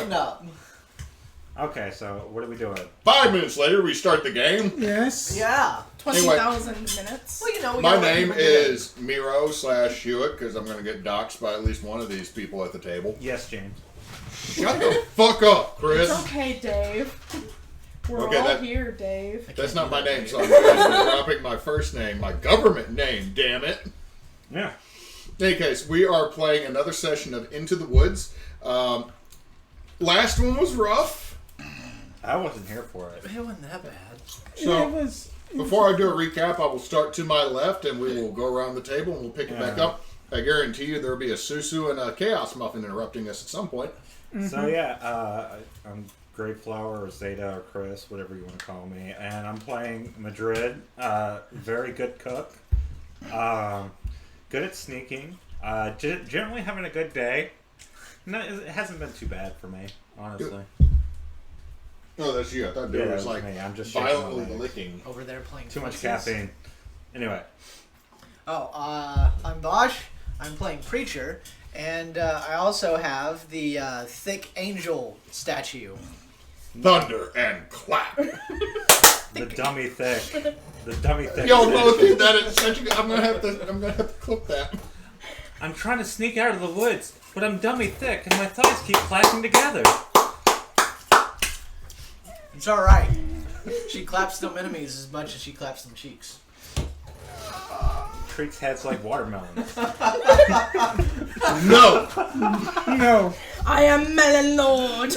eaten up. Okay, so what are we doing? 5 minutes later, we start the game. Yes. Yeah. 20,000 minutes. Well, you know, we My gotta let name people get in. is Miro / Hewitt because I'm going to get doxxed by at least one of these people at the table. Yes, James. Shut the fuck up, Chris. It's okay, Dave. We're Okay, all here, Dave. That's not my name, so I'm dropping my first name, my government name, damn it. Yeah. In any case, we are playing another session of Into the Woods. Last one was rough. I wasn't here for it. It wasn't that bad. So, before I do a recap, I will start to my left and we will go around the table and we'll pick it back up. I guarantee you there will be a Susu and a Chaos Muffin interrupting us at some point. Mm-hmm. So yeah, I'm Graveflower or Zeta or Chris, whatever you want to call me, and I'm playing Medrid. Very good cook. Good at sneaking. Generally having a good day. No, it hasn't been too bad for me, honestly. Oh, that's you. I thought it was like me. I'm just violently licking. Over there playing too much Twinsies. caffeine. Anyway. Oh, I'm Basch. I'm playing Preacher. And I also have the Thick Angel statue. Thunder and clap. The dummy thick. The dummy thick. Y'all both did that at such a... I'm gonna have to clip that. I'm trying to sneak out of the woods, but I'm dummy thick and my thighs keep clashing together. It's alright. She claps them enemies as much as she claps them cheeks. Treats heads like watermelons. No! No. I am Melon Lord.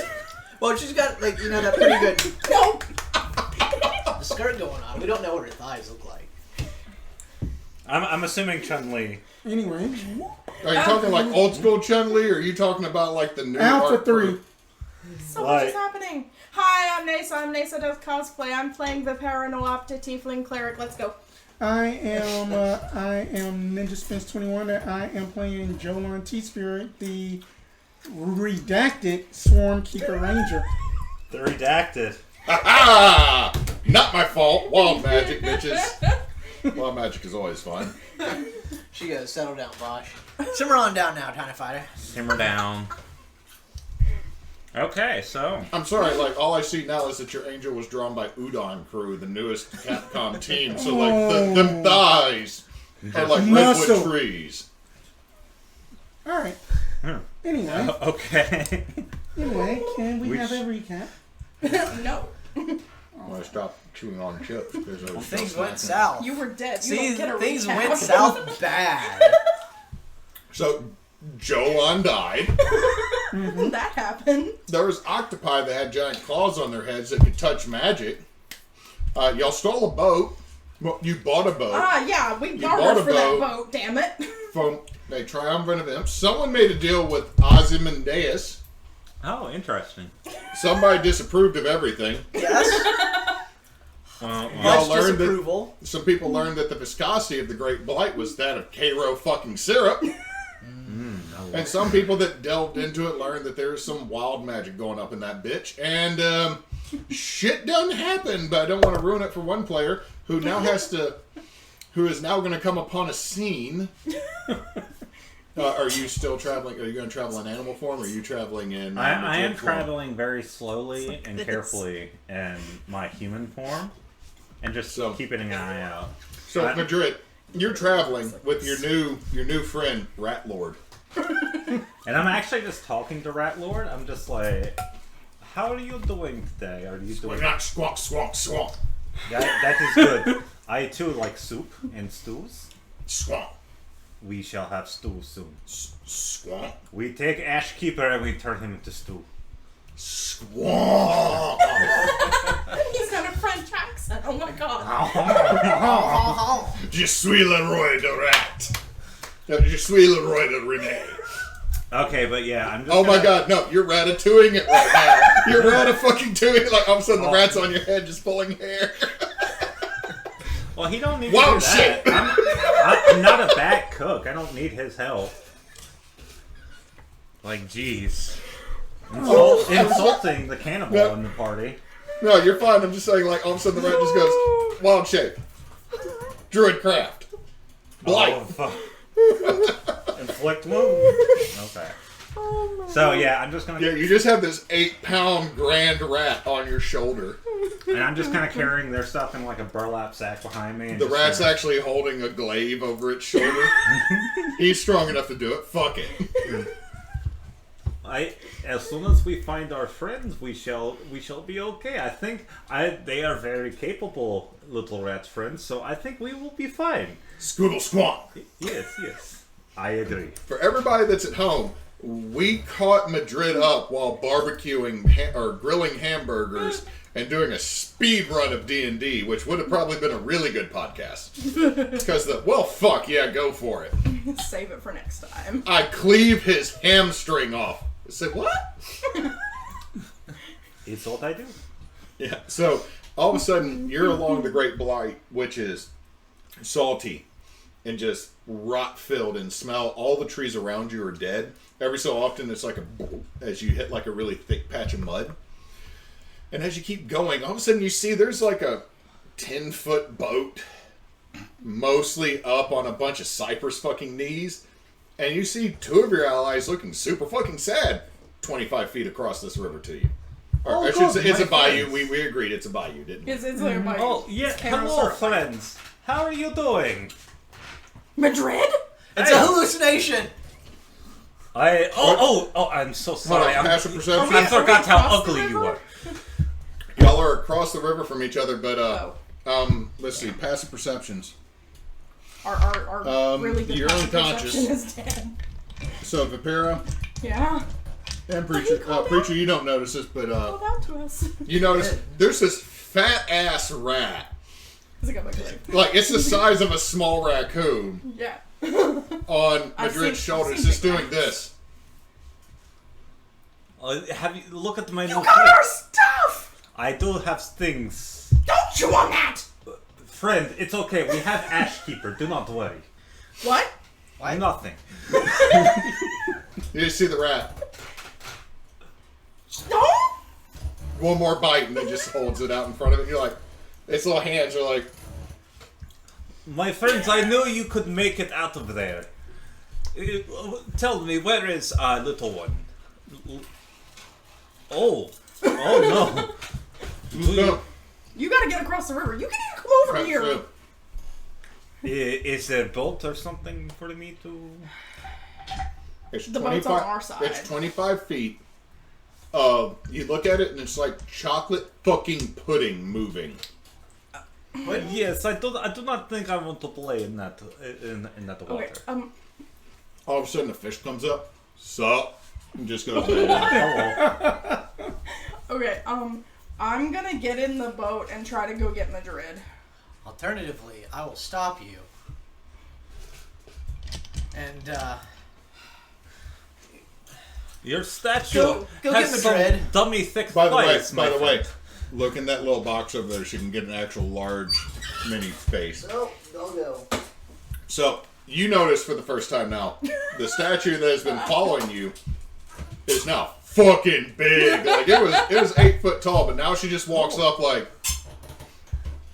Well, she's got, like, you know, that pretty good No. the skirt going on. We don't know what her thighs look like. I'm assuming Chun-Li. Anyway. Are you talking like old school Chun-Li or are you talking about like the new Alpha art 3. So what is happening? Hi, I'm Neysa. I'm Neysa Does Cosplay. I'm playing Vipera Noopta Tiefling Cleric. Let's go. I am Ninjaspence 21. I am playing Jolan T-Spirit, the redacted Swarm Keeper Ranger. The redacted. Ha ha! Not my fault. Wild magic, bitches. Wild magic is always fun. She goes, settle down, Bosch. Simmer on down now, Tiny Fighter. Simmer down. Okay, so. I'm sorry, like, all I see now is that your angel was drawn by Udon Crew, the newest Capcom team. So, like, them thighs are like Muscle. redwood trees. Alright. Anyway. Okay. Anyway, can we have a recap? No. I'm going to stop chewing on chips. Because Well, things went south. You were dead. You See, don't get a things recap. went south bad. So, Jolan died. That happened. There was octopi that had giant claws on their heads that could touch magic. Y'all stole a boat. Well, you bought a boat. Yeah, we bought borrowed a for that boat. boat, damn it. From a triumvirate of imps. Someone made a deal with Ozymandias. Oh, interesting. Somebody disapproved of everything. Yes. Y'all Much learned disapproval. that some people learned that the viscosity of the Great Blight was that of Cairo fucking syrup. And some people that delved into it learned that there was some wild magic going up in that bitch. And shit doesn't happen, but I don't want to ruin it for one player who now who is now going to come upon a scene. Are you still traveling? Are you going to travel in animal form, or are you traveling in? I am form? traveling very slowly and carefully in my human form, and just keeping an eye out. So Madrid, you're traveling with your new friend Rat Lord. And I'm actually just talking to Rat Lord. I'm just like, how are you doing today? Are you doing? Not squawk, squawk, squawk. That is good. I too like soup and stews. Squawk. We shall have stew soon. Squawk. We take Ash Keeper and we turn him into stew. Squawk. He's got a French accent. Oh my god. Je suis le roi de rat. Je suis le roi de Rene. Okay, but yeah, I'm just. Oh my god, no, you're ratatouing it right now. You're ratatouing it like all of a sudden the rat's on your head just pulling hair. Well, he don't need Wow, to do that. I'm not a bad cook. I don't need his help. Like, jeez. Insulting the cannibal in the party. No, you're fine. I'm just saying, like, all of a sudden the rat just goes, wild shape. Druid craft. Blight. Oh, fuck. Inflict wound. Okay. Oh, man. So yeah, I'm just gonna. Yeah, you just have this 8-pound grand rat on your shoulder. And I'm just kind of carrying their stuff in like a burlap sack behind me. And The just rat's kinda- actually holding a glaive over its shoulder. He's strong enough to do it. Fuck it. As soon as we find our friends, we shall be okay. I think they are very capable little rat friends, so I think we will be fine. Scoodle squawk. Yes, I agree. For everybody that's at home, we caught Medrid up while barbecuing or grilling hamburgers and doing a speed run of D&D, which would have probably been a really good podcast. Because fuck yeah, go for it. Save it for next time. I cleave his hamstring off. I said, what? It's what I do. Yeah. So all of a sudden, you're along the Great Blight, which is salty and just rot filled and smell. All the trees around you are dead. Every so often, it's like as you hit like a really thick patch of mud. And as you keep going, all of a sudden you see there's like a 10-foot boat, mostly up on a bunch of cypress fucking knees. And you see two of your allies looking super fucking sad 25 feet across this river to you. Or I should say, it's a bayou. We agreed it's a bayou, didn't we? It's like a bayou. Oh, yeah. It's camera Hello, surf. friends. How are you doing? Madrid? It's a hallucination. I'm so sorry. Hold on, passive perception. I forgot how across the ugly you river? are. Y'all are across the river from each other, but let's see, passive perceptions. Our really good you're passive unconscious. perception is dead. So Vipera Yeah. and Preacher, Preacher, you don't notice this, but Call out to us. you notice there's this fat ass rat. It's like, oh, Like it's the size of a small raccoon yeah. on I've Madrid's seen- shoulder. I've It's just seen doing big this. Have you look at my You new got clip. our stuff! I do have things. Don't chew on that! Friend, it's okay. We have Ashkeeper. Do not worry. What? What? Nothing. You just see the rat. No? One more bite and then just holds it out in front of it. And you're like, its little hands are like, My friends, I knew you could make it out of there. Tell me, where is little one? Oh no. no. You gotta get across the river. You can even come over Right here. through. Is there a boat or something for me to? It's The boat's on our side. It's 25 feet. You look at it and it's like chocolate fucking pudding moving. Yes, I do not think I want to play in that water. Okay, All of a sudden, a fish comes up. Sup? And just goes. Hello. okay, I'm gonna get in the boat and try to go get Madrid. Alternatively, I will stop you. And, Your statue Go has get some Madrid. dummy thick By the way, thighs, my friend. look in that little box over there so you can get an actual large mini face. Nope, don't go. So, you notice for the first time now, the statue that has been following you is now fucking big. Like, it was 8 foot tall, but now she just walks up like,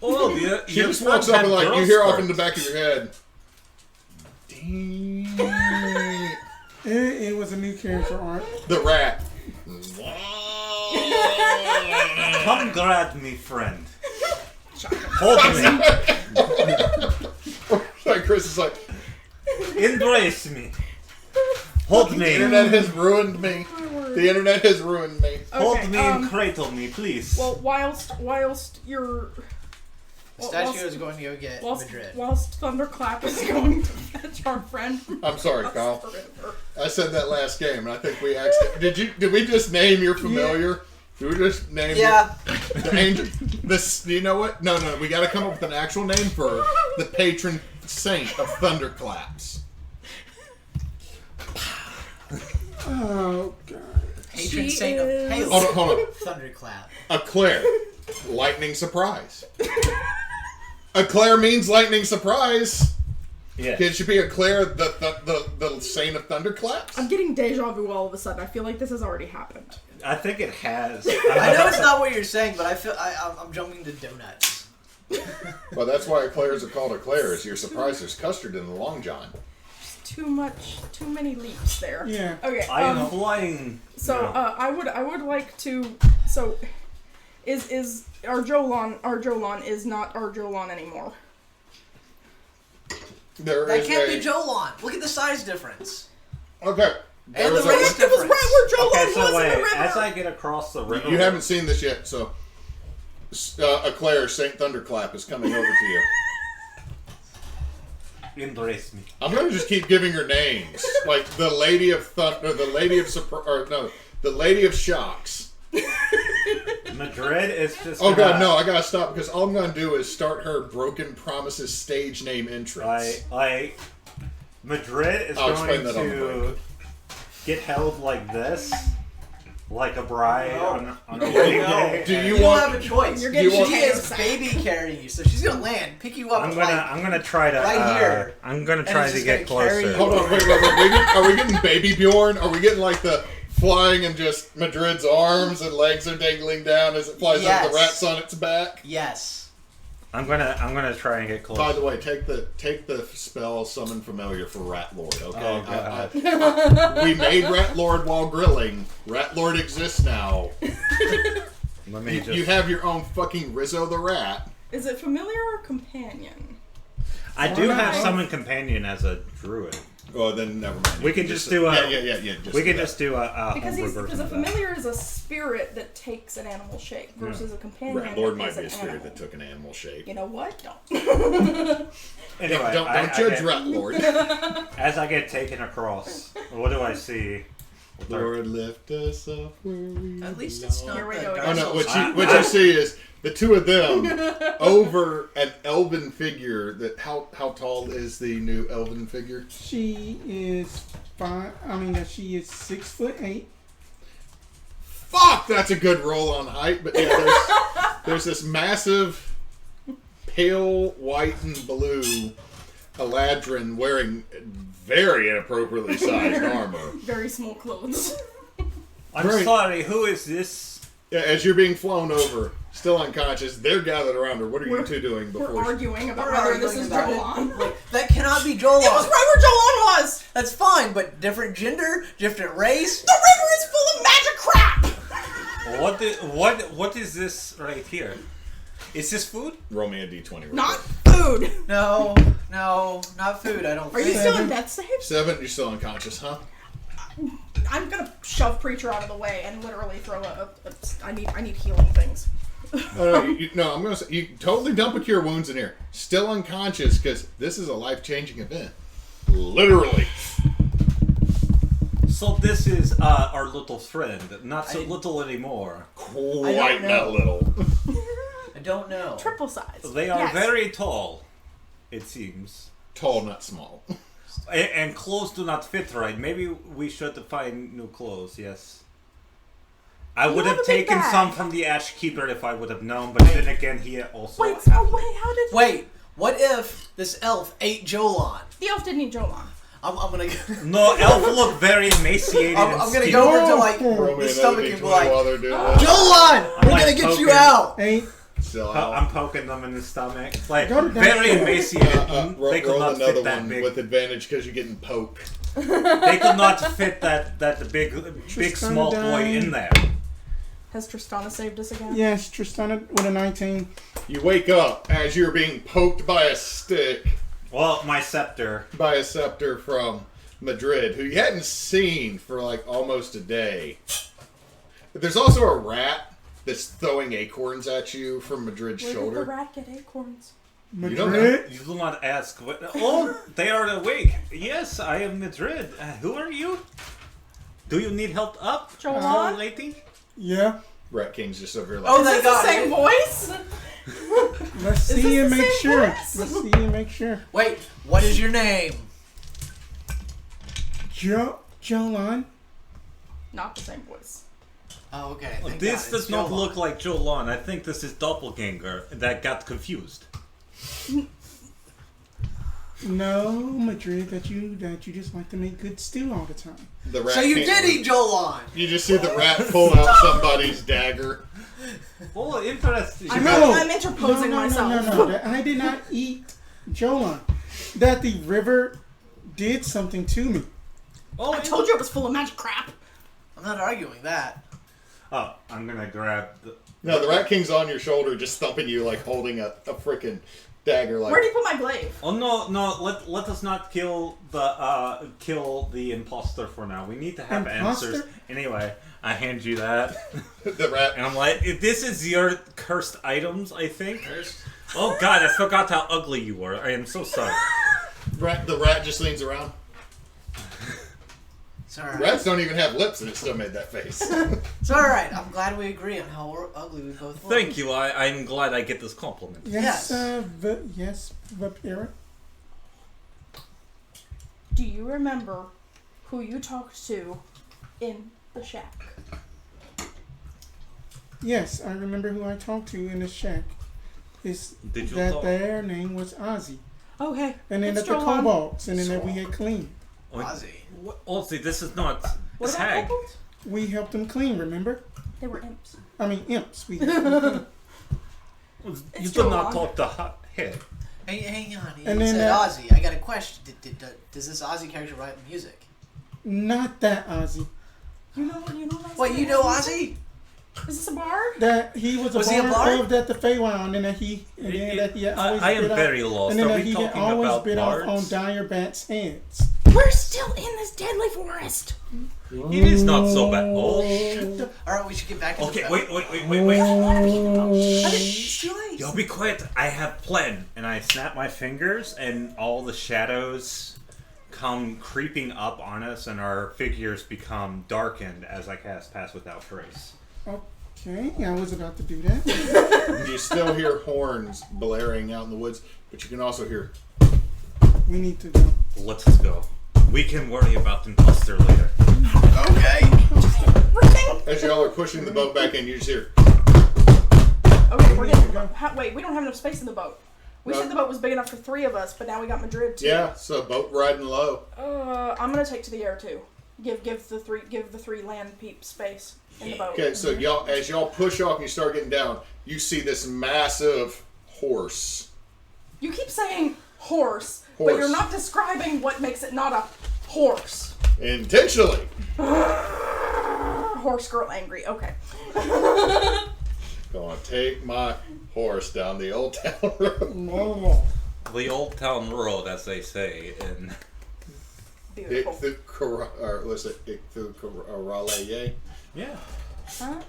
Oh, she just walks up and like, you hear off in the back of your head, "Ding." It was a new character art. The rat. Come grab me, friend. Hold me. Like Chris is like, Embrace me. Hold the me. internet has ruined me. The internet has ruined me. Hold Okay, me and cradle me, please. Well, whilst you're... The statue is going to go get Madrid. Whilst Thunderclap is going to fetch our friend from I'm sorry, across Kyle. the river. I said that last game, and I think we actually did we just name your familiar? Did we just name the angel? This, you know what? No, we got to come up with an actual name for the patron saint of thunderclaps. Oh god. Patron She saint of is- hail. Hold on. Thunderclap. Eclair, lightning surprise. Eclair means lightning surprise. Yeah. Can she be Eclair, the saint of thunderclaps? I'm getting deja vu all of a sudden. I feel like this has already happened. I think it has. I know it's not what you're saying, but I feel I'm jumping to donuts. Well, that's why Eclairs are called Eclairs. You're surprised there's custard in the Long John. too many leaps there. Yeah. Okay. I am flying. So No. I would like to. So, is our Jolan is not our Jolan anymore. That can't be Jolan. Look at the size difference. Okay. And the There's race It was right where Jolan Okay, so was in the wait. river. As I get across the river, You haven't seen this yet, so Eclair, Saint Thunderclap is coming over to you. embrace me. I'm gonna just keep giving her names, like the Lady of Thunder, the Lady of the Lady of Shocks. Madrid is just. Oh god, no! I gotta stop because all I'm gonna do is start her Broken Promises stage name entrance. Madrid is I'll explain going that on the to break. get held like this, like a bride on a No. wedding day. Do you You don't want? have a choice. You're Do you getting want- She is baby carrying you, so she's gonna land, pick you up. I'm gonna try to. right here. I'm gonna And try it's to just get gonna carry closer. you. Hold on, wait. Are we getting Baby Bjorn? Are we getting like the flying and just Madrid's arms and legs are dangling down as it flies over Yes. the rats on its back? Yes. I'm gonna try and get closer. By the way, take the spell Summon Familiar for Rat Lord. Okay, Oh, God. we made Rat Lord while grilling. Rat Lord exists now. Let me just. You have your own fucking Rizzo the Rat. Is it familiar or companion? I do Why have not? summon companion as a druid. Oh, then never mind. We can just do a. Yeah. We can just do a Because home a version of that. familiar is a spirit that takes an animal shape versus a companion. Rat Lord that might is be a an spirit animal. that took an animal shape. You know what? Don't. Anyway, Don't I judge get- Rat Lord. As I get taken across, what do I see? Lord, lift us up where we At least it's not Here we the go Dark again. Oh no! Souls. What you see is the two of them over an elven figure. That how tall is the new elven figure? She is she is 6'8". Fuck, that's a good roll on height. But yeah, there's this massive, pale white and blue Eladrin wearing very inappropriately sized armor. Very small clothes. I'm Right. sorry. Who is this? Yeah, as you're being flown over, still unconscious, they're gathered around her. What are you two doing We're before? arguing about We're whether arguing this is about it. Jolan. Like, that cannot be Jolan. It was right where Jolan was! That's fine, but different gender, different race. The river is full of magic crap! What is this right here? Is this food? Roll me a d20. real Not quick. food! No, not food. I don't Are you think. still in death save? 7, you're still unconscious, huh? I'm gonna shove Preacher out of the way and literally throw I need healing things. Oh, no, I'm gonna say you totally dump a cure wounds in here. Still unconscious because this is a life-changing event. Literally. So this is our little friend. Not so I- little anymore. Quite know. not little. I don't know. Triple size. They are Yes. very tall, it seems. Tall, not small. And clothes do not fit right. Maybe we should find new clothes, yes. I would have have a big taken bag. some from the Ash Keeper if I would have known, but then again, he also. Wait, how did Wait, what if this elf ate Jolan? the elf didn't eat Jolan? I'm gonna. No, elf look very emaciated. I'm and gonna skinny. go over to like Roll me his another stomach and be d20 like, while they're doing this. Jolan, I'm we're like gonna get you poking. out. 8. Still I'm out. poking them in the stomach. It's like Go to very that- emaciated. Roll, they could roll not another fit that one big. with advantage because you're getting poked. They could not fit that big small boy dying. in there. Has Tristana saved us again? Yes, Tristana with a 19. You wake up as you're being poked by a stick Well, my scepter. by a scepter from Madrid, who you hadn't seen for like almost a day. But there's also a rat that's throwing acorns at you from Madrid's Where did shoulder. the rat get acorns? You don't Madrid? You do not ask. Oh, they are awake. Yes, I am Medrid. Who are you? Do you need help up, Jolan? tall lady? Yeah. Rat King's just over here like, Oh, Is they this got the same it. voice? Let's Is see this and the make same sure. voice? Let's see and make sure. Wait, what is your name? Jolan? Not the same voice. Oh, okay. thank This God, does it's not Jolan. look like Jolan. I think this is Doppelganger that got confused. No, Madrid, that you just like to make good stew all the time. the rat So you can't did reach. eat Jolan. You just see the rat pull out somebody's dagger. Oh, interesting. I'm interposing myself. No. That I did not eat Jolan. That the river did something to me. Oh, I told you it was full of magic crap. I'm not arguing that. Oh, I'm gonna grab the. No, the Rat King's on your shoulder, just thumping you like holding a freaking dagger. Like, Where do you put my glaive? Oh no! Let us not kill the imposter for now. We need to have Imposter? answers. Anyway, I hand you that, the rat. and I'm like, "This is your cursed items, I think." Oh God, I forgot how ugly you were. I am so sorry. The rat just leans around. It's alright. Rats don't even have lips, and it still made that face. It's alright. I'm glad we agree on how ugly we both look. Thank you. I'm glad I get this compliment. Yes, Yes. yes, Vipera. Do you remember who you talked to in the shack? Yes, I remember who I talked to in the shack. It's Did you that talk? their name was Ozzy. Okay. And then it's at the Jolan. Kobolds, and then that we had cleaned. Ozzy. Also, this is not What this about hag. kobolds? We helped them clean, remember? They were imps. I mean, imps. We You It's did not Jolan. talk to hag. Hang on. He And then, said Ozzy. I got a question. Does this Ozzy character write music? not that Ozzy. You know that. Wait, you know Ozzy? Is this a bard? That he was Was he a a bard? bard of that the Feywild, and that he had always I am bit very off, lost. and then Are that we he had talking always about bit off on bards? dire bats' heads. We're still in this deadly forest. It is not so bad. Oh, Alright, we should get back to okay. the Wait. It's too late. Yo, be quiet. I have plan. And I snap my fingers, and all the shadows come creeping up on us, and our figures become darkened as I cast Pass Without Trace. Okay, I was about to do that. You still hear horns blaring out in the woods, but you can also hear. We need to go. Let us go. We can worry about the imposter later. Okay. As y'all are pushing the boat back in, you just hear. Okay, we're getting. Wait, we don't have enough space in the boat. We No. said the boat was big enough for 3 of us, but now we got Medrid too. Yeah, so boat riding low. I'm gonna take to the air too. Give the three land peeps space in the boat. Okay, so y'all, as y'all push off and you start getting down, you see this massive horse. You keep saying horse, but you're not describing what makes it not a horse. Intentionally. Horse girl angry. Okay. Gonna take my horse down the old town road. The old town road, as they say, and Beautiful. yeah. Huh?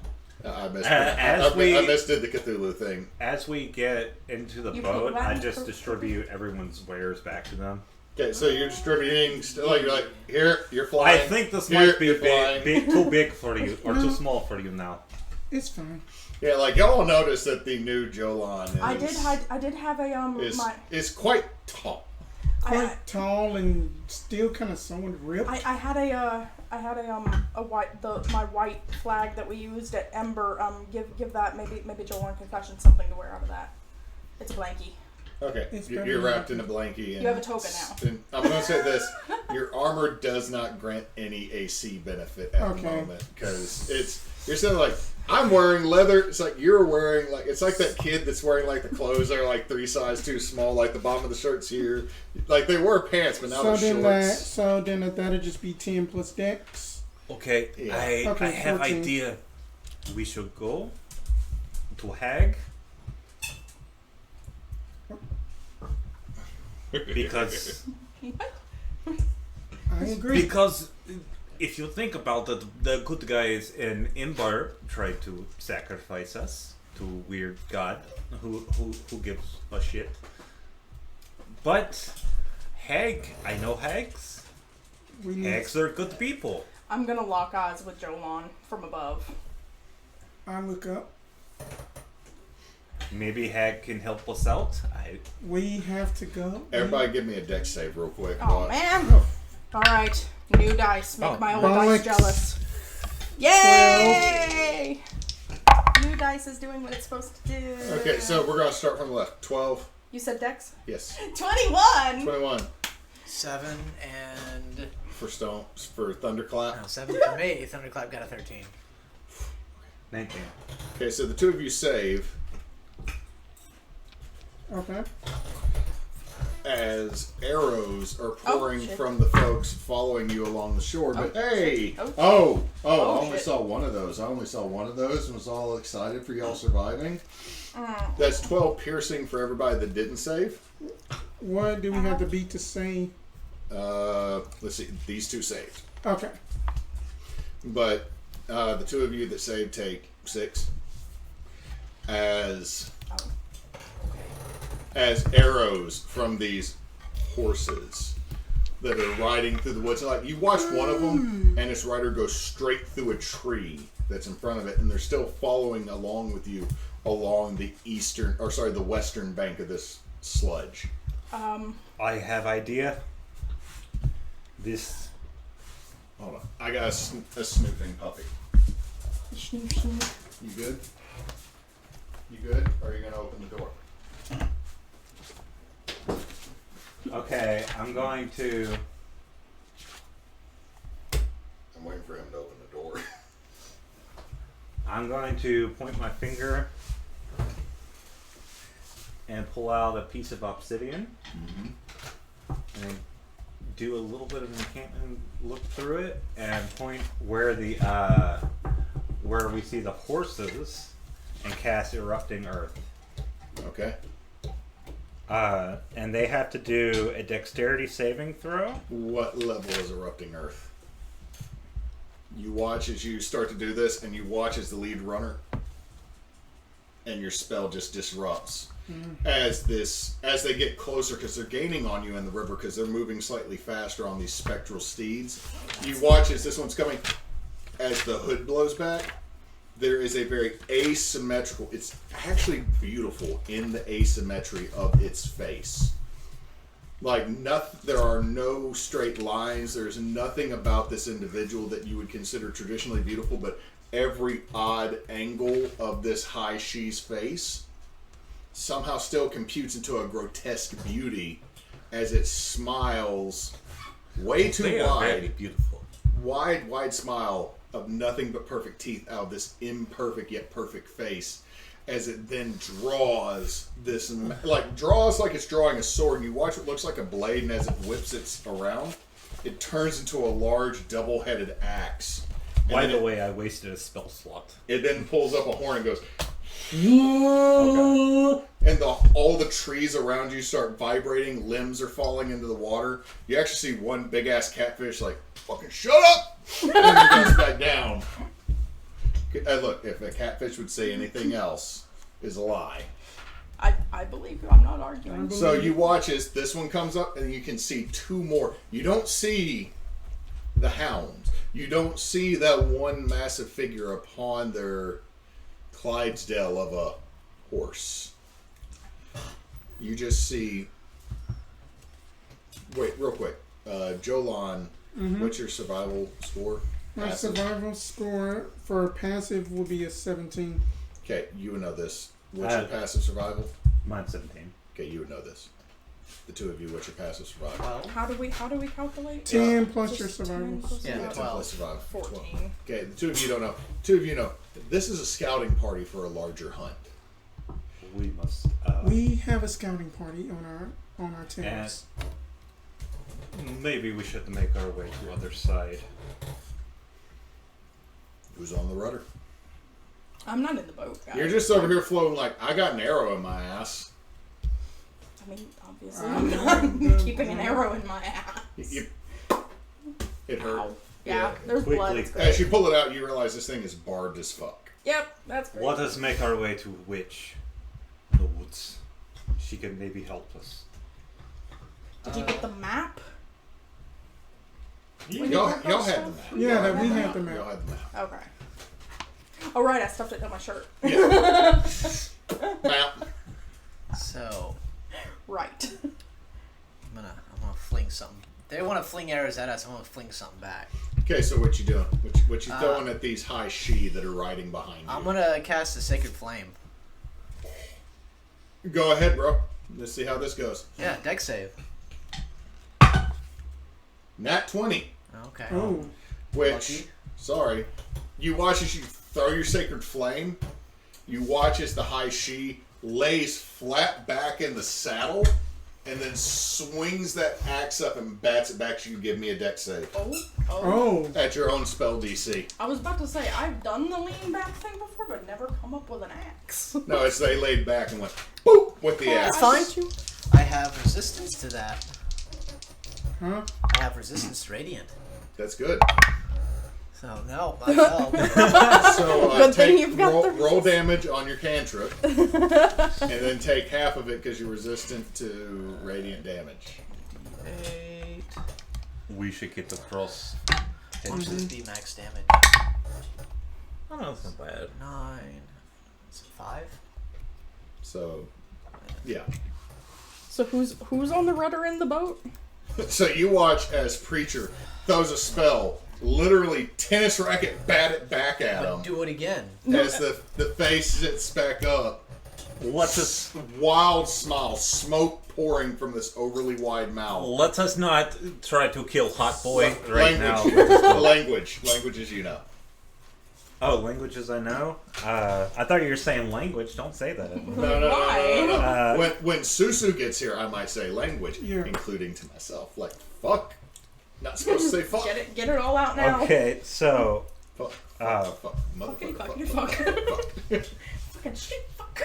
I missed As I we- misdid the Cthulhu thing. As we get into the You boat, put I that- just distribute everyone's wares back to them. Okay, so you're distributing. You're like, here, you're flying. I think this Here, might be you're flying. too big for you, or too small for you now. It's fine. Yeah, like y'all notice that the new Jolan is. I did have a is quite tall. Quite tall and still kind of somewhat ripped. I had a my white flag that we used at Ember. Give that maybe Jolan can fashion something to wear out of that. It's a blankie. Okay, It's you're better wrapped than in a blankie. And You have a token now. And I'm going to say this: your armor does not grant any AC benefit at the Okay. moment because you're saying like I'm wearing leather. It's like you're wearing like it's like that kid that's wearing like the clothes that are like 3 sizes too small, like the bottom of the shirt's here. Like they wear pants, but now they're shorts. So then that'll just be 10 plus dex. Okay, Yeah. I Okay, have 14. idea. We should go to Hag because I agree. because if you think about it, the good guys in Imbar tried to sacrifice us to weird god who gives a shit. But Hag, I know Hags. We need, Hags are good people. I'm gonna lock eyes with Jolan from above. I look up. Maybe Hag can help us out. We have to go. Everybody, give me a dex save real quick. Oh Watch. man! All right, new dice. Make my old dice Bollocks. jealous. Yay! New dice is doing what it's supposed to do. Okay, so we're gonna start from the left. 12. You said Dex? Yes. 21. 21 7 and for Thunderclap. no, 7 for me. Thunderclap got a 13. 19. Okay, so the two of you save. Okay. as arrows are pouring shit. from the folks following you along the shore. But hey, shit. I only Shit. saw one of those. and was all excited for y'all surviving. That's 12 piercing for everybody that didn't save. What do we have to beat to save? Let's see, these two saved. Okay. But the two of you that saved take 6 as arrows from these horses that are riding through the woods. Like you watched one of them, and its rider goes straight through a tree that's in front of it, and they're still following along with you along the western bank of this sludge. I have idea. This. Hold on, I got a snooping puppy. Snoop, snoop. You good? You good? Or are you gonna open the door? Okay, I'm going to. I'm waiting for him to open the door. I'm going to point my finger and pull out a piece of obsidian and do a little bit of an encampment, look through it, and point where the where we see the horses and cast erupting earth. Okay. And they have to do a dexterity saving throw. What level is erupting earth? You watch as you start to do this, and you watch as the lead runner, and your spell just disrupts as they get closer, because they're gaining on you in the river because they're moving slightly faster on these spectral steeds. You watch as this one's coming, as the hood blows back. There is a very asymmetrical. It's actually beautiful in the asymmetry of its face. Like nothing, there are no straight lines. There's nothing about this individual that you would consider traditionally beautiful, but every odd angle of this high she's face somehow still computes into a grotesque beauty as it smiles way too They are very wide. beautiful. Wide smile of nothing but perfect teeth out of this imperfect yet perfect face, as it then draws this, like it's drawing a sword, and you watch what looks like a blade, and as it whips it around, it turns into a large double-headed axe. By the way, I wasted a spell slot. It then pulls up a horn and goes, and all the trees around you start vibrating, limbs are falling into the water. You actually see one big-ass catfish like, fucking shut up! And he goes back down. And look, if a catfish would say anything else is a lie. I believe you. I'm not arguing. So you watch as this one comes up, and you can see two more. You don't see the hounds. You don't see that one massive figure upon their Clydesdale of a horse. You just see... Wait, real quick. Jolan, what's your survival score? My Passive? survival score for passive will be a 17. Okay, you would know this. What's your passive survival? Mine's 17. Okay, you would know this. The two of you, what's your passive survival? 12. How do we calculate? 10 plus Just your 10 survival. plus Yeah, 10 12. plus survival. 14. 12. Okay, the two of you don't know. Two of you know. This is a scouting party for a larger hunt. We must. We have a scouting party on our terrace. Maybe we should make our way to the other side. Who's on the rudder? I'm not in the boat, guys. You're just over here floating like, I got an arrow in my ass. I mean, obviously, I'm not keeping an arrow in my ass. It hurt. Ow. Yeah, there's Quickly. blood. It's As great. you pull it out, you realize this thing is barbed as fuck. Yep, that's great. Let us make our way to Witch in the woods. She can maybe help us. Did you get the map? Y'all had the map. Yeah, that we had had the Y'all map. had the map. Okay. Oh, right, I stuffed it down my shirt. Yeah. Map. So Right. I'm gonna fling something. They want to fling arrows at us. I want to fling something back. Okay, so what you doing? What you throwing at these high she that are riding behind you? I'm gonna cast a sacred flame. Go ahead, bro. Let's see how this goes. Yeah, dex save. Nat 20. Okay. Oh, Which, Lucky. sorry, you watch as you throw your sacred flame. You watch as the high she lays flat back in the saddle and then swings that axe up and bats it back. You give me a dex save. Oh. At your own spell DC. I was about to say, I've done the lean back thing before, but never come up with an axe. No, it's they laid back and went boop with the axe. That's fine. I have resistance to that. Huh? I have resistance to radiant. That's good. So no, I failed. So Good thing take you've got the roll damage on your cantrip, and then take half of it because you're resistant to radiant damage. 8. We should get the cross. Which is be max damage. Oh no, it's not bad. 9. Is it 5? So, yeah. So who's on the rudder in the boat? So you watch as Preacher throws a spell, literally tennis racket bat it back at him. Do it again. As the face sits back up. Let's us Wild smile, smoke pouring from this overly wide mouth. let us not try to kill Hot Boy right now. Language as you know. Oh, languages I know. I thought you were saying language. Don't say that. Why? When Susu gets here, I might say language, Yeah. including to myself. Like fuck, not supposed to say fuck. Get it all out now. Okay, so Fuck, Fuckity motherfucker, fuckity fuck. Fucking shit, fuck.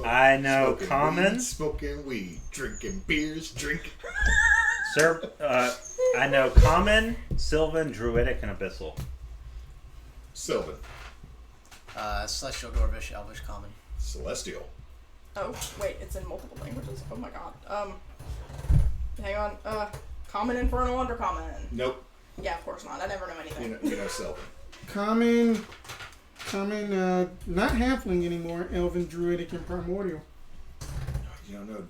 I know smoking common. weed, smoking weed, drinking beers, drinking. Sir, I know common, Sylvan, Druidic, and Abyssal. Sylvan, Celestial, Dwarvish, Elvish, Common. celestial. Oh, wait, it's in multiple languages? Oh my god. Hang on. Common, Infernal, Undercommon. Nope, Yeah, of course not. I never know anything. you know Sylvan. Common, not halfling anymore. Elven, druidic, and primordial. You don't know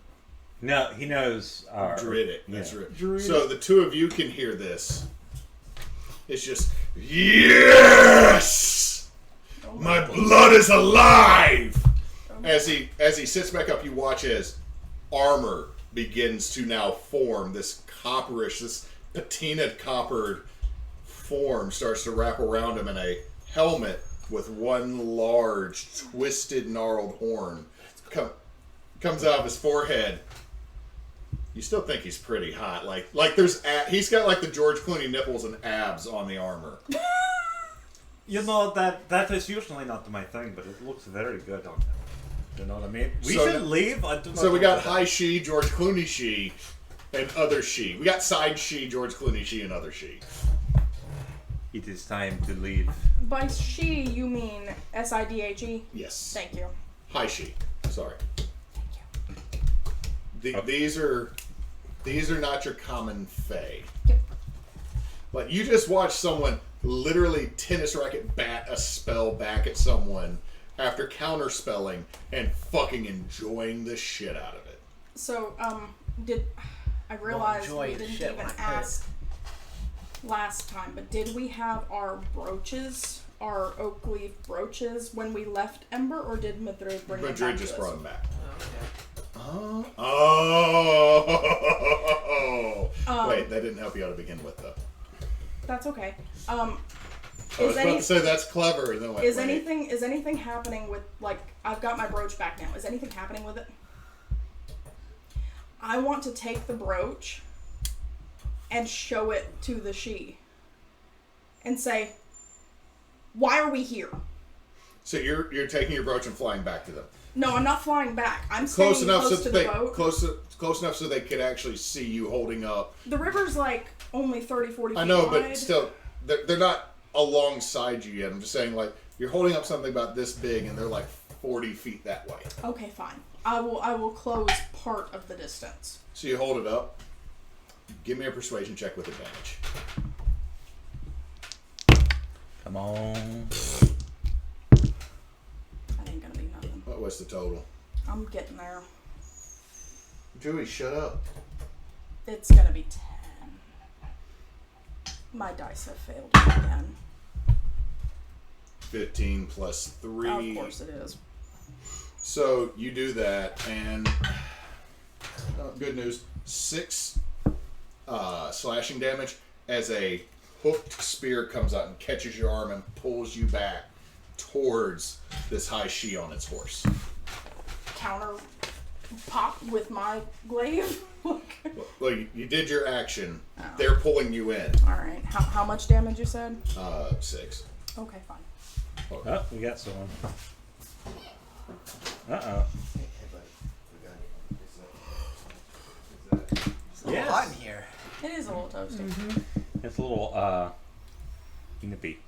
No, he knows. Druidic. That's yeah. right. Druidic. So the two of you can hear this. It's just yes, my blood is alive. As he sits back up, you watch as armor begins to now form. This copperish, this patinaed coppered form starts to wrap around him in a helmet with one large, twisted, gnarled horn comes out of his forehead. You still think he's pretty hot. Like he's got like the George Clooney nipples and abs on the armor. You know, that is usually not my thing, but it looks very good on him. You know what I mean? We So should now- leave. I do not So we want got to- high she, George Clooney she, and other she. We got side she, George Clooney she, and other she. It is time to leave. By she, you mean SIDHE? Yes. Thank you. High she. Sorry. Thank you. These are not your common fae. Yep. Like you just watched someone literally tennis racket bat a spell back at someone after counterspelling and fucking enjoying the shit out of it. So, I realized enjoy we the didn't shit even when I play ask last time, but did we have our brooches, our oak leaf brooches, when we left Ember, or did Medrid bring them back Madrid to just us? brought them back. Okay. Oh. Wait, that didn't help you out to begin with, though. That's okay. I was about to say that's clever, and then went, Is wait. anything happening with, like, I've got my brooch back now. Is anything happening with it? I want to take the brooch and show it to the she and say, why are we here? So you're taking your brooch and flying back to them. No, I'm not flying back. I'm staying Close enough close so to they the boat. close enough so they could actually see you holding up. The river's like only 30, 40 feet I know, wide. but still, they're not alongside you yet. I'm just saying, like, you're holding up something about this big, and they're like 40 feet that way. Okay, fine. I will close part of the distance. So you hold it up. Give me a persuasion check with advantage. Come on. That ain't gonna be nothing. What was the total? I'm getting there. Joey, shut up. It's gonna be 10. My dice have failed me again. 15 plus 3. Of course it is. So you do that, and good news, 6 slashing damage as a hooked spear comes out and catches your arm and pulls you back towards this high she on its horse. Counter pop with my glaive. Like, you did your action. Oh. They're pulling you in. Alright. How much damage you said? 6. Okay, fine. Oh, we got someone. Uh-oh. It's a little hot in here. It is a little toasty. It's a little, nippy.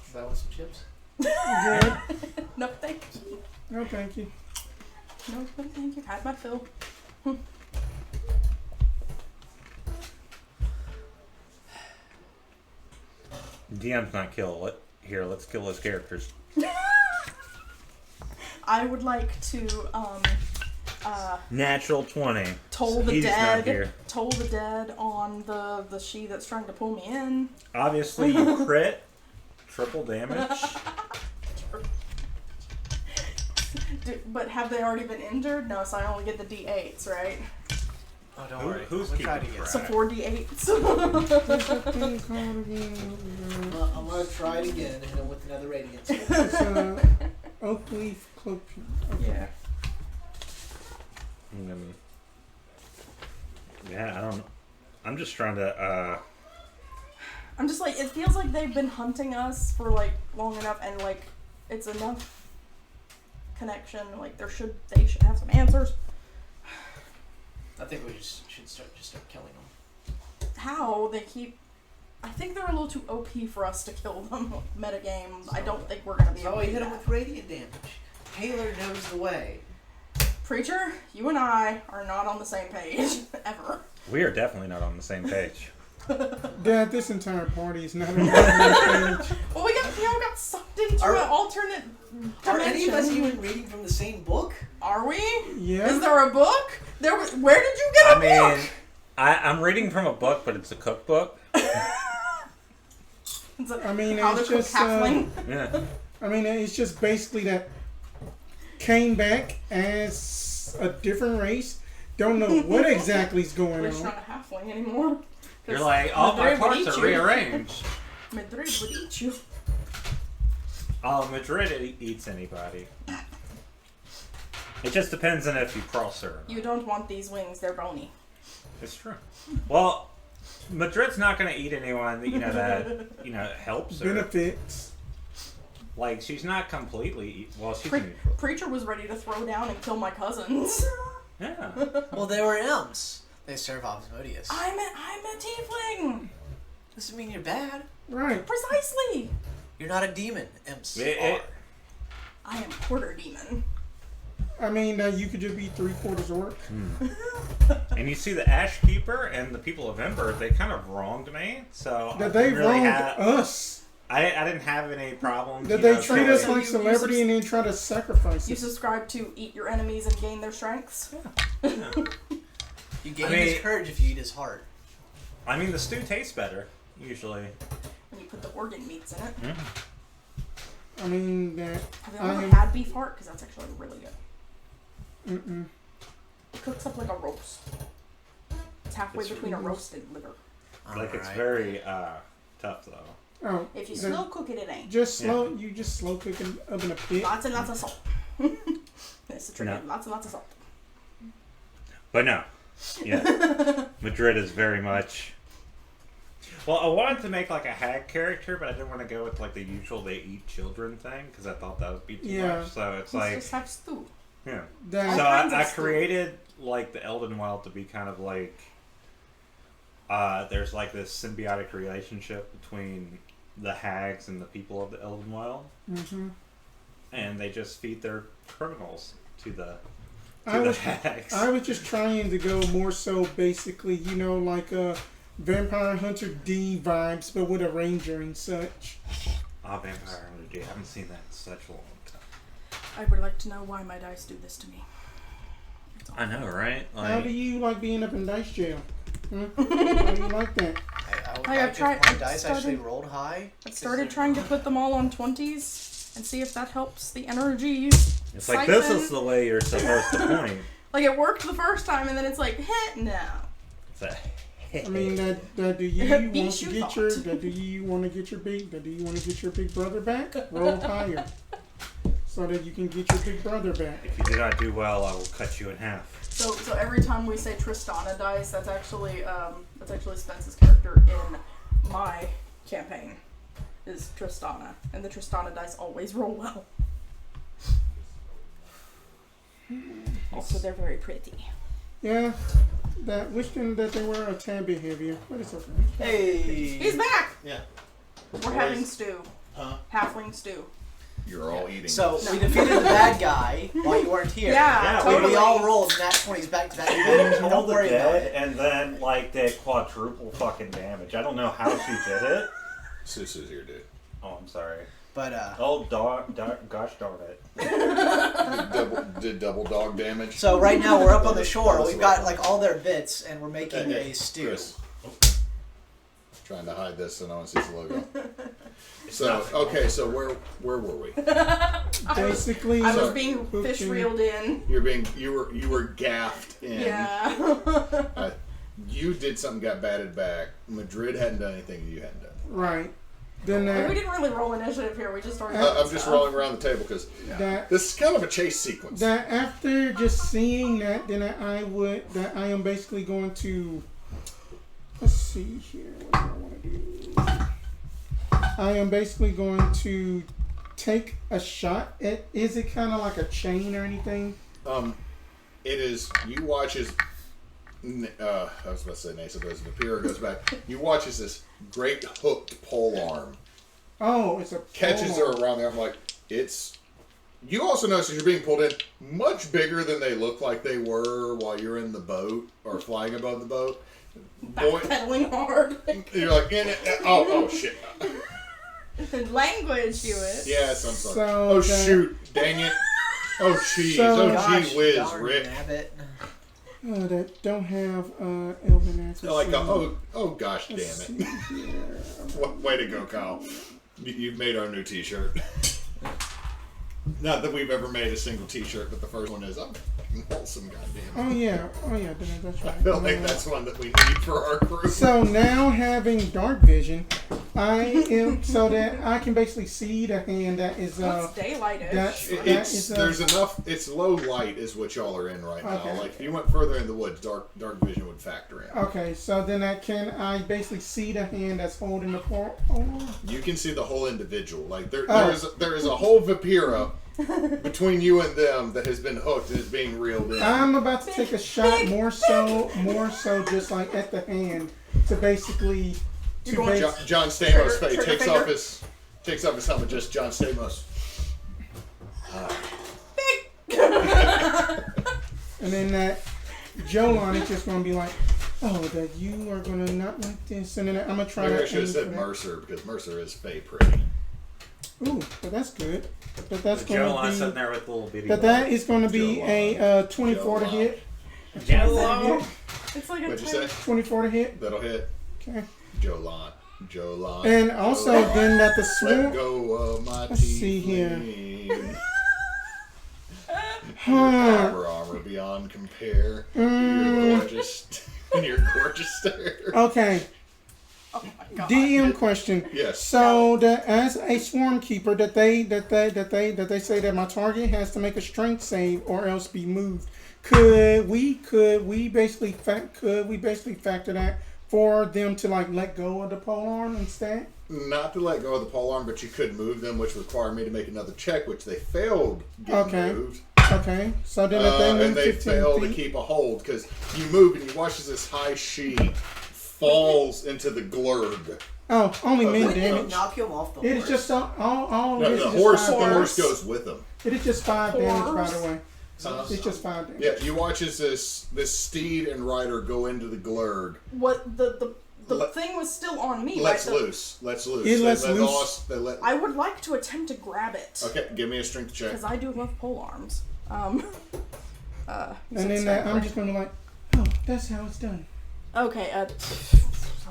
Is that with some chips? Good. No, thank you. No, thank you. No, thank you. Had my fill. DM's not kill. Here, let's kill those characters. I would like to Natural 20. toll the He's not dead. here. Toll the dead on the she that's trying to pull me in. Obviously, you crit. Triple damage. But have they already been injured? No, so I only get the D8s, right? Oh, don't worry. Who's I'm keeping gonna try to get. track? So 4 D8s. I'm gonna try it again, and hit him with another radiance. It's oak leaf cloak. Okay. Yeah. Yeah, I don't know. I'm just trying to, I'm just like, it feels like they've been hunting us for like long enough, and like it's enough connection. Like they should have some answers. I think we should start killing them. How they keep? I think they're a little too OP for us to kill them. Metagame. I don't think we're gonna be able So to we do hit him that. with radiant damage. Taylor knows the way. Preacher, you and I are not on the same page ever. we are definitely not on the same page. Dad, this entire party is not on the same page. Well, we all got sucked into Are- an alternate dimension. Are any of us even reading from the same book? Are we? Yeah. Is there a book? Where did you get a book? I'm reading from a book, but it's a cookbook. It's a, I mean, how it's to cook just, halfling. Yeah. I mean, it's just basically that came back as a different race. Don't know what exactly is going We're just on. not a halfling anymore. You're like, all my Madrid would parts eat are you. rearranged. Medrid would eat you. Oh, Madrid eats anybody. It just depends on if you cross her. You don't want these wings, they're bony. It's true. Well, Madrid's not going to eat anyone that helps her. Benefits. Like, she's not completely... Well, she's Pre- neutral. Preacher was ready to throw down and kill my cousins. Yeah. Well, they were imps. They serve Osmodius. I'm a tiefling! Doesn't mean you're bad. Right. Precisely! You're not a demon. Imps It- are. I am quarter demon. I mean, you could just be 3/4 orc. And you see the Ash Keeper and the people of Ember, they kind of wronged me, so... I That they didn't really wronged have- us. I didn't have any problems. That you know, they treat so- us So like you celebrity and then try to sacrifice You us. subscribe to eat your enemies and gain their strengths? You gain I mean- his courage if you eat his heart. I mean, the stew tastes better, usually. When you put the organ meats in it. I mean, that. Have you I ever am- had beef heart? Because that's actually really good. Mm-mm. It cooks up like a roast. It's halfway It's between a roast and liver. Like, it's Alright. very tough, though. Oh, If you then slow cook it, it ain't. just slow. You just slow cooking up in a pit. Lots and lots of salt. That's the trick. No. Lots and lots of salt. But no. Yeah. Madrid is very much... Well, I wanted to make, like, a hag character, but I didn't want to go with, like, the usual they eat children thing, because I thought that would be too Yeah. much. So it's Let's like... just have stew. Yeah. That, So kinds of I stuff. created like the Eldenwild to be kind of like there's like this symbiotic relationship between the hags and the people of the Eldenwild, and they just feed their criminals to the hags. I was just trying to go more so basically, like a Vampire Hunter D vibes, but with a ranger and such. Vampire Hunter D. I haven't seen that in such a long time. I would like to know why my dice do this to me. That's all. I know, right? How do you like being up in dice jail? How do you like that? I would I have like tried- if my I've dice started- actually rolled high. I've started trying to put them all on 20s and see if that helps the energies. It's like this siphon. is the way you're supposed to point. Like it worked the first time, and then it's like, no. It's a I mean, that do you want Beat to you get do you want to get your big brother back? Roll higher. so that you can get your big brother back. If you do not do well, I will cut you in half. So every time we say Tristana dice, that's actually Spence's character in my campaign is Tristana, and the Tristana dice always roll well. Also, they're very pretty. Yeah, that wishing that they were a tad bit heavier, but it's okay. Hey. He's back. Yeah. We're having stew. Huh? Halfling stew. You're all eating. So we defeated the bad guy while you weren't here. Yeah, Yeah, totally. We all rolled nat 20s back to back. All Don't the worry about dead, it. and then like did quadruple fucking damage. I don't know how she did it. Susu's here, dude. Oh, I'm sorry. But Oh, gosh darn it. Did double dog damage. so right now we're up on the shore. We've got like all their bits, and we're making a stew. Chris. Trying to hide this so no one sees the logo. So okay, so where were we? Basically, I was Sorry. being fish reeled in. You were gaffed in. Yeah. You did something, got batted back. Madrid hadn't done anything you hadn't done. right. Then we that, didn't really roll initiative here. We just started. I'm just rolling around the table because that this is kind of a chase sequence. that after just seeing that, then I am basically going to. Let's see here. What do I want to do? I am basically going to take a shot at. Is it kind of like a chain or anything? It is. You watch as. I was about to say Neysa, but as Vipera goes back, you watch as this great hooked pole arm Oh, it's a catches her around there. I'm like, it's. You also notice as you're being pulled in, much bigger than they look like they were while you're in the boat or flying above the boat. Boy, Backpedaling hard. you're like in it. Oh shit. Language, Hewitt. Yes, I'm sorry. So Oh that- shoot, dang it. Oh jeez. So- Oh Gosh, gee whiz, darn Rick. nabbit. That don't have Elven accuracy. Like oh gosh, damn Let's it. see here. Way to go, Kyle. You've made our new T-shirt. Not that we've ever made a single T-shirt, but the first one is I'm fucking wholesome, goddamn. Oh yeah, that's right. I feel like that's one that we need for our crew. So now having dark vision, I am so that I can basically see the hand that is It's daylight-ish. There's enough. It's low light is what y'all are in right now. Okay. Like if you went further in the woods, dark vision would factor in. okay. So then I basically see the hand that's holding the pole. You can see the whole individual. Like there Oh. is a whole Vipera between you and them that has been hooked and is being reeled in. I'm about to take a shot more so just like at the hand to basically John Stamos Trigger takes finger. off his helmet. Just John Stamos. and then that Jolan is just gonna be like, oh, that you are gonna not like this, and then I'm gonna try Maybe I to. should have aim said for that. Mercer because Mercer is fey pretty. Ooh, but that's good. But that's Jolan gonna sitting be. there with little bitty. But that is gonna be a 24 to Jolan. hit. Jolan. It's like a What'd you say? 24 to hit. That'll hit. Okay. Jolan. And also then that the Let swim. go of my Let's see here. tiefling. Huh. Armor beyond compare. You're gorgeous. You're gorgeous there. Okay. Oh my god. DM question. Yes. So that as a swarm keeper, that they say that my target has to make a strength save or else be moved. Could we basically factor that for them to like let go of the polearm instead? Not to let go of the polearm, but you could move them, which required me to make another check, which they failed getting Okay. moved. Okay. So then if they move And they 15 fail feet, to keep a hold because you move and you watch as this high sheet falls into the glurg. oh, only Okay. men Wouldn't you damage. knock him off the It horse? is just all No, it is the just horse 5 damage. goes with them. It is just 5 damage, by Horse? the way. It's just 5 damage. Yeah, you watch as this steed and rider go into the glurg. What the Let- thing was still on me, Let's right? loose. Let's loose. It lets They loose. lost- they let- I would like to attempt to grab it. Okay, give me a strength check. Because I do love pole arms. And then I'm just gonna be like, oh, that's how it's done. Okay,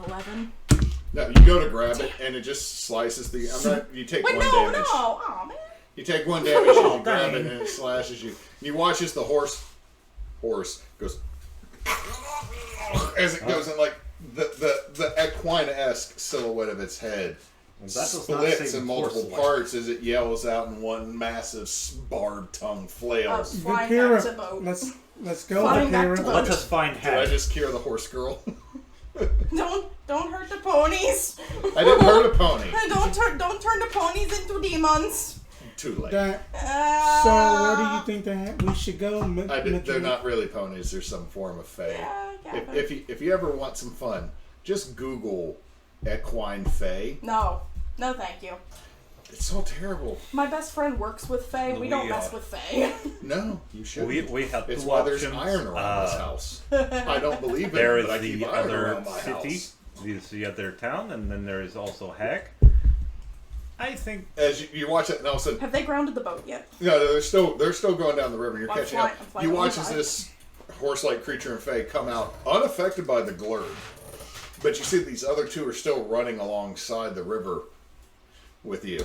11. No, you go to grab it and it just slices the. You take Wait, one no, damage. no! Oh man. You take one damage and you grab dang. it and it slashes you. You watch as the horse goes as it goes in like the equine-esque silhouette of its head Well, that does not splits say in multiple force parts as it yells out in one massive barbed tongue flails. Flying back to boat. Let's go, Flying back to Vipera. boat. Let us find Did I Hag. just cure the horse girl? Don't hurt the ponies. I didn't hurt a pony. Don't turn the ponies into demons. Too late. So where do you think that we should go? They're not really ponies. They're some form of fae. Yeah, If you ever want some fun, just Google equine fae. No, thank you. It's so terrible. My best friend works with fae. We don't mess with fae. No, you shouldn't. We have It's two why there's options. iron around this house. I don't believe There it, but I is keep the iron other around my city, house. the other town, and then there is also Hag. I think As you watch it, and all of a sudden, Have they grounded the boat yet? no, they're still going down the river, and you're I'm catching flying- up. I'm flying You watch as alongside. this horse-like creature and fae come out unaffected by the glurb, but you see these other two are still running alongside the river with you.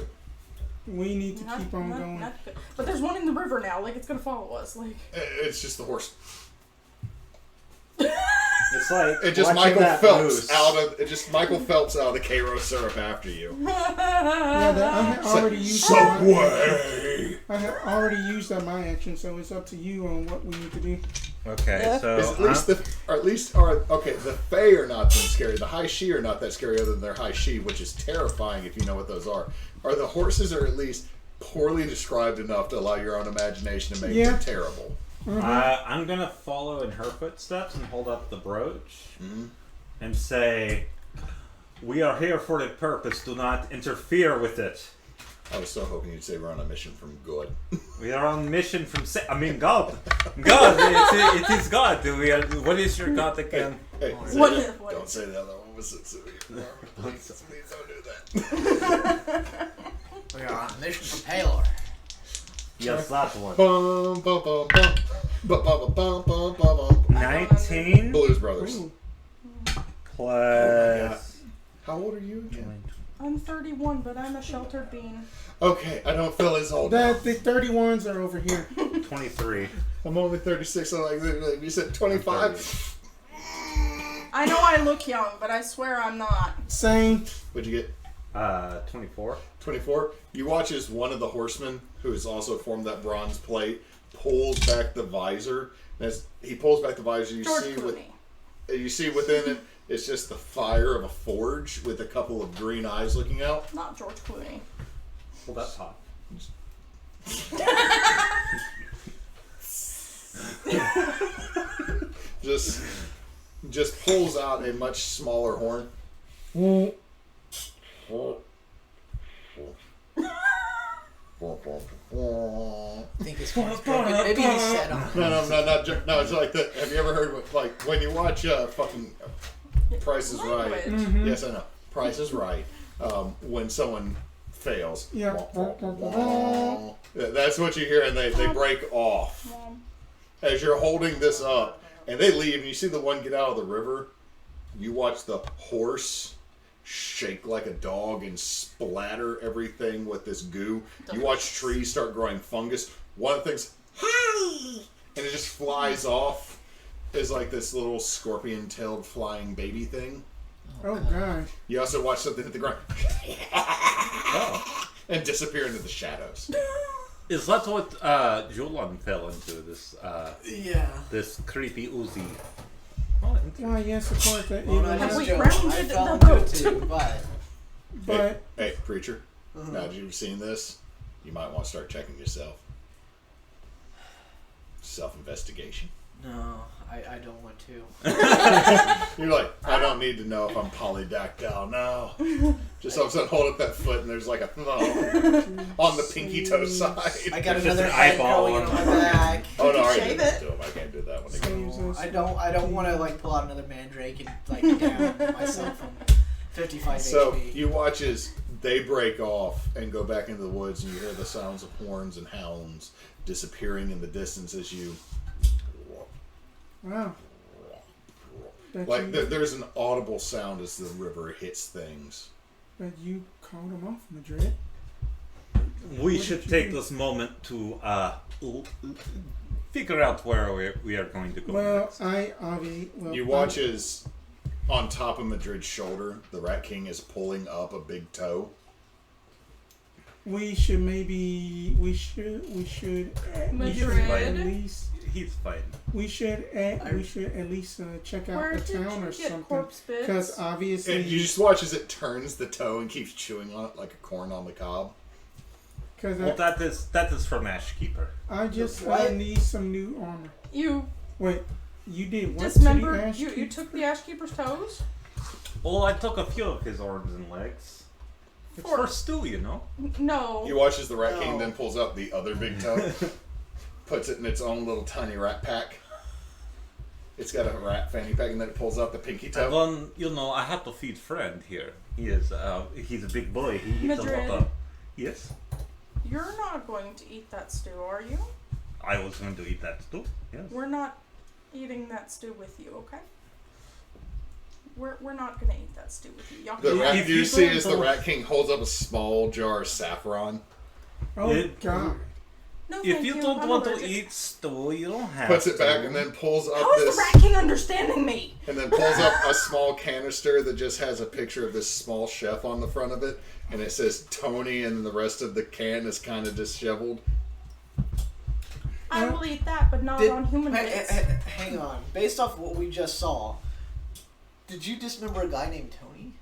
We need to keep on going. Not good. But there's one in the river now. Like it's gonna follow us. Like It's just the horse. it's like It just watching Michael that Phelps moose. Michael Phelps out of the Cairo syrup after you. I had already used Subway. I had already used that my action, so it's up to you on what we need to do. Okay, so The Fae are not that scary. The High She are not that scary, other than their High She, which is terrifying if you know what those are. Are the horses are at least poorly described enough to allow your own imagination to make them terrible? I'm gonna follow in her footsteps and hold up the brooch and say, "We are here for the purpose. Do not interfere with it. I was so hoping you'd say we're on a mission from good. We are on mission from God. God, it is God. What is your God again? Hey, What- don't say the other one was please don't do that. We are on a mission for Palor. Yes, that one. Bum, bum, bum, bum. Bum, bum, bum, bum, bum, bum. 19 Blues Brothers. Ooh. plus. How old are you again? I'm 31, but I'm a sheltered bean. Okay, I don't feel as old now. The 31s are over here. 23. I'm only 36. I'm like you said 25. I know I look young, but I swear I'm not. Same. What'd you get? 24. 24. You watch as one of the horsemen, who has also formed that bronze plate, pulls back the visor. And as he pulls back the visor, George Clooney. you see within it, it's just the fire of a forge with a couple of green eyes looking out. Not George Clooney. Well, that's hot. Just pulls out a much smaller horn. I think his horn's broken. Maybe he's set on. No, it's like that. Have you ever heard when you watch fucking Price is Right? Language. Yes, I know. Price is Right. When someone fails, Yeah. that's what you hear, and they break off as you're holding this up, and they leave, and you see the one get out of the river. You watch the horse shake like a dog and splatter everything with this goo. You watch trees start growing fungus. One of the things, hi, and it just flies off. Is like this little scorpion-tailed flying baby thing. Oh, God. You also watch something hit the ground and disappear into the shadows. Is that what Jolan fell into? This Yeah. this creepy Uzi. Why, yes, of course. Well, not Have just we Joe. grounded I fell the into it boat? too, but Hey, preacher. Now that you've seen this, you might want to start checking yourself. Self-investigation. no, I don't want to. You're like, I don't need to know if I'm polydactyl. No. Just all of a sudden hold up that foot and there's like a on the pinky toe side. I got There's another just an head eyeball growing on on my the- back. Oh no, I already Shave did that it. to him. I can't do that one again. Jesus. I don't want to like pull out another mandrake and like down myself from 55 So HP. you watch as they break off and go back into the woods, and you hear the sounds of horns and hounds disappearing in the distance as you Wow. That like. you, There's an audible sound as the river hits things. that you called him off, Madrid. We What should did you take do? this moment to figure out where we are going to go Well, next. You watch as on top of Madrid's shoulder, the Rat King is pulling up a big toe. we should maybe we should at Madrid. least He's fighting. we should at least check out Where the did town you or get something. corpse bits? Because obviously, And you just watch as it turns the toe and keeps chewing on it like a corn on the cob. because Well, that is from Ashkeeper. I just What? need some new armor. You Wait, you did what? dismembered. To the You Ashkeeper? took the Ashkeeper's toes. Well, I took a few of his arms and legs. It's for stew, you know. No. He watches the Rat King, No. then pulls out the other big toe, puts it in its own little tiny rat pack. It's got a rat fanny pack, and then it pulls out the pinky toe. Well, you know, I have to feed friend here. He's a big boy. He eats a Madrid. lot of. Yes, You're not going to eat that stew, are you? I was going to eat that too. Yes. We're not eating that stew with you, okay? We're not gonna eat that stew with you. Y'all The can rat If you you see don't as the know- Rat King holds up a small jar of saffron, Oh It- God! No, If thank you don't I'm want to allergic. eat stew, you don't have puts to. it back, and then pulls up How is this, the Rat King understanding me? and then pulls up a small canister that just has a picture of this small chef on the front of it, and it says Tony, and the rest of the can is kind of disheveled. I will eat that, but not on human bits. Hang on. Based off what we just saw, did you dismember a guy named Tony?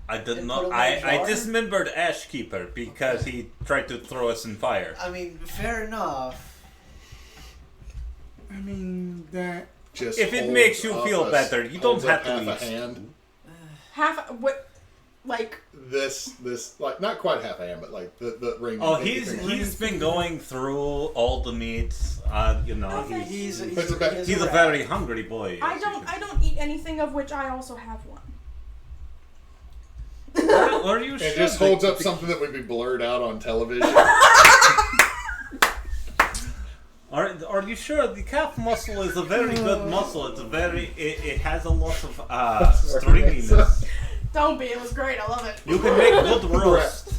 I did And not. put him in a I jar? dismembered Ashkeeper because he tried to throw us in fire. I mean, fair enough. I mean that. Just If it holds makes you up feel better, you don't holds up have to half eat a hand. Half what? Like This like not quite half a hand, but like the ring. Oh, pinky he's finger. been going through all the meats. You know, Okay. he's Puts it back. a rat. very hungry boy. I don't eat anything of which I also have one. Are you sure? And just holds up something that would be blurred out on television. Are you sure the calf muscle is a very good muscle? It's a very it has a lot of stringiness. Don't be. It was great. I love it. You can make good roast.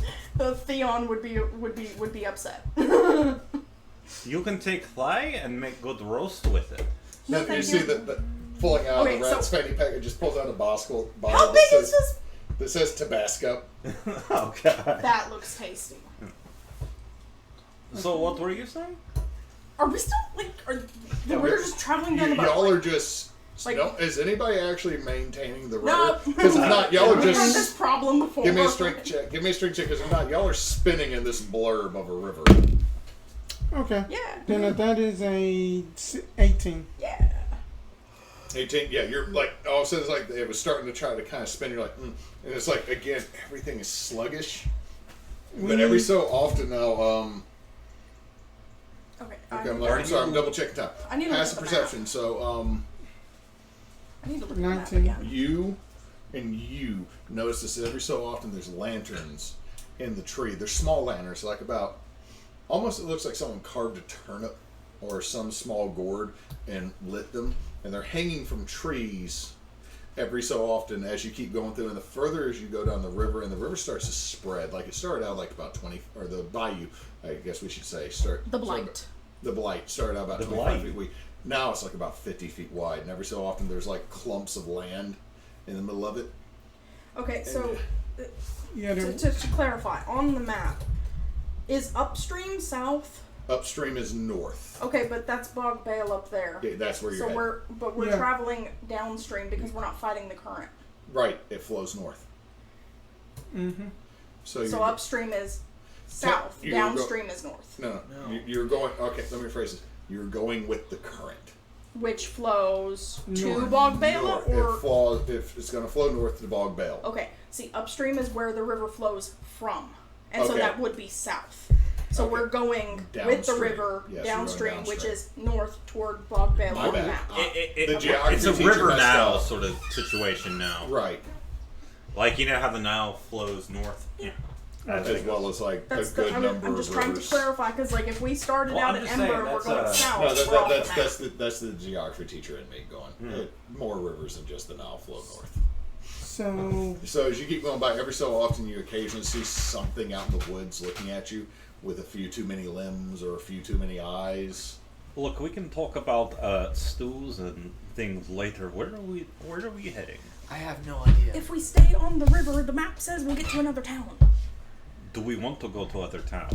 Theon would be upset. You can take thigh and make good roast with it. No, Then you thank see you. that pulling out Okay, the rat's so- fanny pack, it just pulls out a bottle. How big is this? That says Tabasco. Oh god. That looks tasty. So what were you saying? Are we still like? We're just traveling down the boat. Y'all like, are just. like- no, is anybody actually maintaining the No. rudder? Because if not, y'all are We've had this just. problem before. Give me a strength check. Give me a strength check. Because if not, y'all are spinning in this blurb of a river. Okay. Yeah. Then that is a 18. Yeah. 18. Yeah, you're like all of a sudden it's like it was starting to try to kind of spin. You're like, and it's like again everything is sluggish. But every so often now, Okay. okay, I'm sorry, I'm double checking time. I need to look Passive at the perception. So I need to look at the map 19. again. you notice this every so often. There's lanterns in the tree. They're small lanterns, like about almost it looks like someone carved a turnip or some small gourd and lit them, and they're hanging from trees every so often as you keep going through. And the further as you go down the river, and the river starts to spread. Like it started out like about 20, or the bayou, I guess we should say, The Blight. The Blight started out about The 25 Blight. feet wide. Now it's like about 50 feet wide, and every so often there's like clumps of land in the middle of it. Okay, so Yeah. to clarify, on the map, is upstream south? Upstream is north. Okay, but that's Bog Bale up there. Yeah, that's where you're So heading. we're Yeah. traveling downstream because we're not fighting the current. Right, it flows north. Mm-hmm. So So you're, upstream is south, you're go- downstream is north, no, No. you're going. Okay, let me rephrase this. You're going with the current. which flows to North. Bog Bale, North. or If it's going to flow north to Bog Bale. okay. See, upstream is where the river flows from, and so Okay. that would be south. So Okay. we're going with the Downstream. river Yes, you're going downstream, which downstream. is north toward Bog Bale My on the bad. map. The geography It's a teacher river messed Nile up. sort of situation now. Right, Like you know how the Nile flows north. Yeah. as well as like That's a good number I'm just of trying to rivers. clarify because like if we started Well, out I'm at just saying, Ember, we're that's, going south. No, we're off the map. that's the geography teacher in me going. More rivers than just the Nile flow north. So So as you keep going by, every so often you occasionally see something out in the woods looking at you with a few too many limbs or a few too many eyes. Look, we can talk about stews and things later. Where are we heading? I have no idea. If we stay on the river, the map says we'll get to another town. do we want to go to other town?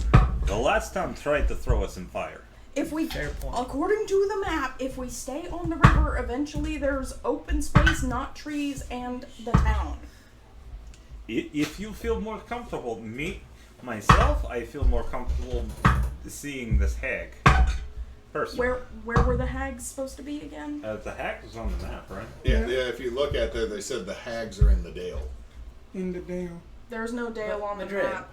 The last town tried to throw us in fire. If we, Fair point. according to the map, if we stay on the river, eventually there's open space, not trees, and the town. If you feel more comfortable, myself, I feel more comfortable seeing this hag. Personally. Where were the hags supposed to be again? The hag was on the map, right? Yeah, if you look at there, they said the hags are in the dale. In the dale. There's no dale on the Madrid. map.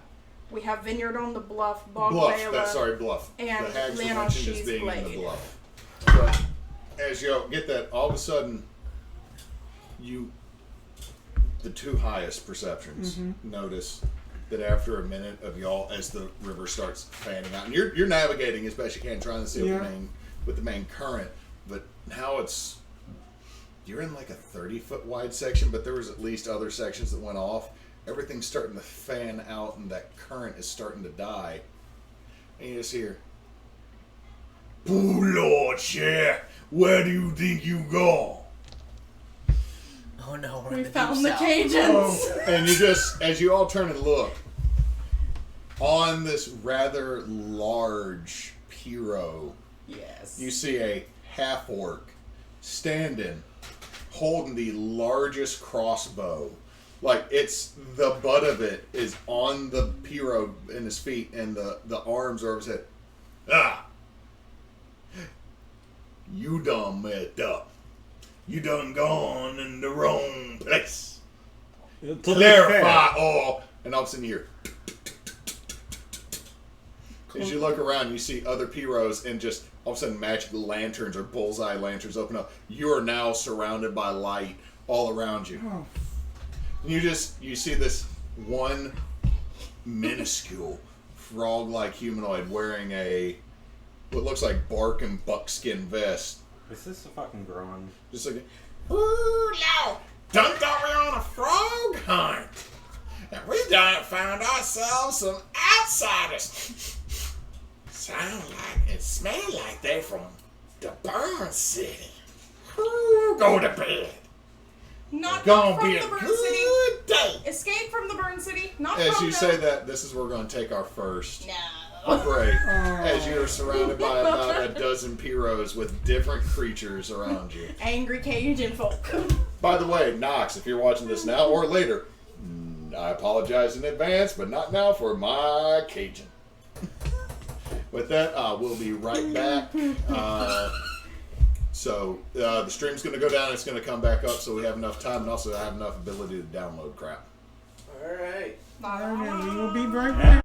We have Vineyard on the Bluff, Bog Bluff, Bela, Bluff. and the hags were Leon mentioned as She's being in the Blade. bluff. But as you get that, all of a sudden, the two highest perceptions notice that after a minute of y'all, as the river starts fanning out, and you're navigating as best you can, trying to see with the main current, but now you're in like a 30-foot wide section, but there was at least other sections that went off. Everything's starting to fan out, and that current is starting to die. And you just hear, "Oh Lord, Cher, where do you think you go?" Oh no, we're We in the found deep the south. Cajuns. And you just, as you all turn and look, on this rather large Miro, Yes. you see a half-orc standing, holding the largest crossbow. Like, it's, the butt of it is on the Miro in his feet, and the arms are over his head. "Ah! You done messed up. You done gone in the wrong place. To Clarify all." And all of a sudden you hear, as you look around, you see other Miros, and just all of a sudden magic lanterns or bullseye lanterns open up. You are now surrounded by light all around you. Oh, You see this one minuscule frog-like humanoid wearing what looks like bark and buckskin vest. Is this a fucking grunge? Just like, "Ooh, no! Done thought we were on a frog hunt, and we done found ourselves some outsiders. Sound like and smell like they from the Burn City. Ooh, go to bed. Not Gonna from be the a Burn City. good day." Escape from the Burn City. Not As from you the... say that, this is where we're going to take our first No. break. As you're surrounded by about a dozen Miros with different creatures around you. Angry Cajun folk. By the way, Knox, if you're watching this now or later, I apologize in advance, but not now for my Cajun. With that, we'll be right back. So the stream's going to go down. It's going to come back up, so we have enough time, and also I have enough ability to download crap. All right. and we will be right back.